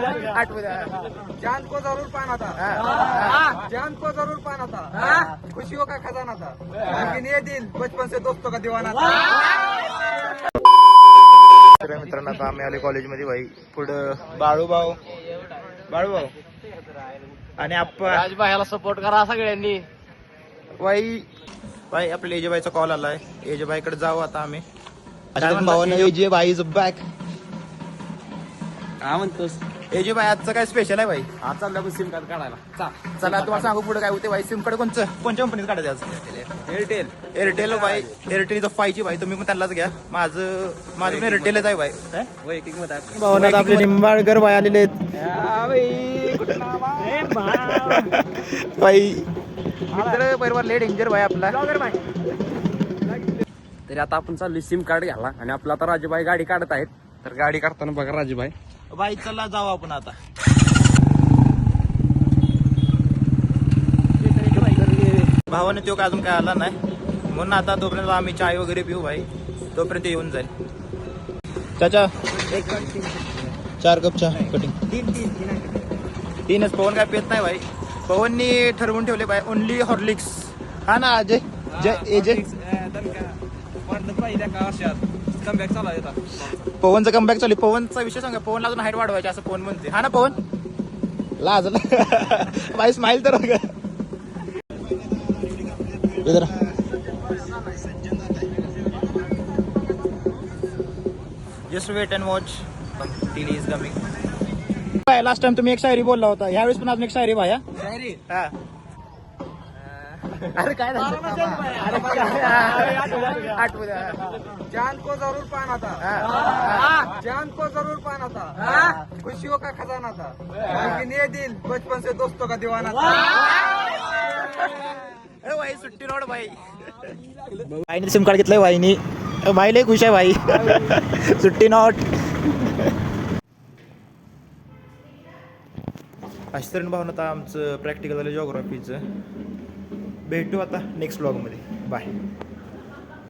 आठवू द्या. चांद को जरूर पाना था, चांद को जरूर पाना था, खुशियों का खजाना था, लेकिन ये दिल बचपन से दोस्तों का दीवाना था. तर मित्रांनो आता आम्ही आले कॉलेजमध्ये भाई. पुढं बाळूभाऊ आणि आपण राजभाईला सपोर्ट करा सगळ्यांनी. भाई आपल्या एजेबाईचा कॉल आलाय. एजेबाईकडे जाऊ आता आम्ही. भावानं एजेबाई इज बॅक. काय म्हणतोस? एजेबाई आजचं काय स्पेशल आहे भाई? आज चालला आपण सिम कार्ड काढायला. चला तुम्हाला सांगू पुढे काय होते भाई. सिम कार्ड कोणच्या कंपनीत काढायचं आज? एअरटेल भाई. एअरटेल 5G भाई. तुम्ही पण त्यालाच घ्या. माझं पण एअरटेलच आहे भाई. वैयक्तिक मत आहे. भावनात आपले निंबाळकर भाई आलेले आहेत भाई. मित्र बरोबर लेट डेंजर भाई आपला. तरी आता आपण चाललोय सिम कार्ड घ्यायला आणि आपला आता राजूभाई गाडी काढत आहेत. तर गाडी काढताना बघा राजूभाई. भाई चला जाऊ आपण आता. भावाने तो काय अजून काय आला नाही म्हणून आता तोपर्यंत आम्ही चाय वगैरे पिऊ भाई. तोपर्यंत येऊन जाईल. चाचा 4 कप चहा कटिंग. तीनच. पवन काय पेत नाही भाई. पवननी ठरवून ठेवले भाई ओनली हॉर्लिक्स. हा ना अजय एजय. पहिल्या का वर्षात कमबॅक चालू आहे आता. पवनचा कमबॅक चालू. पवनचा विषय सांगा. पवनला अजून हाईट वाढवायची असं पवन म्हणते. हा ना पवन. लाजला भाई. स्माइल तर बघा. Just wait and watch. Tilly is coming. Last time तुम्ही एक शायरी बोलला होता. ह्यावेळेस पण अजून एक शायरी भाया. शायरी. हा. अरे काय आठवू द्या. चांद को जरूर पाना था, चांद को जरूर पाना था, खुशियों का खजाना था, लेकिन ये दिल बचपन से दोस्तों का दीवाना था. अरे भाई सुट्टी नोड भाई. भाईने सिम कार्ड घेतलंय भाईनी. भाई लय खुश आहे भाई. सुट्टी नोट. अशा भावना आता आमचं प्रॅक्टिकल झालं जिओग्राफीचं. भेटू आता नेक्स्ट ब्लॉगमध्ये. बाय.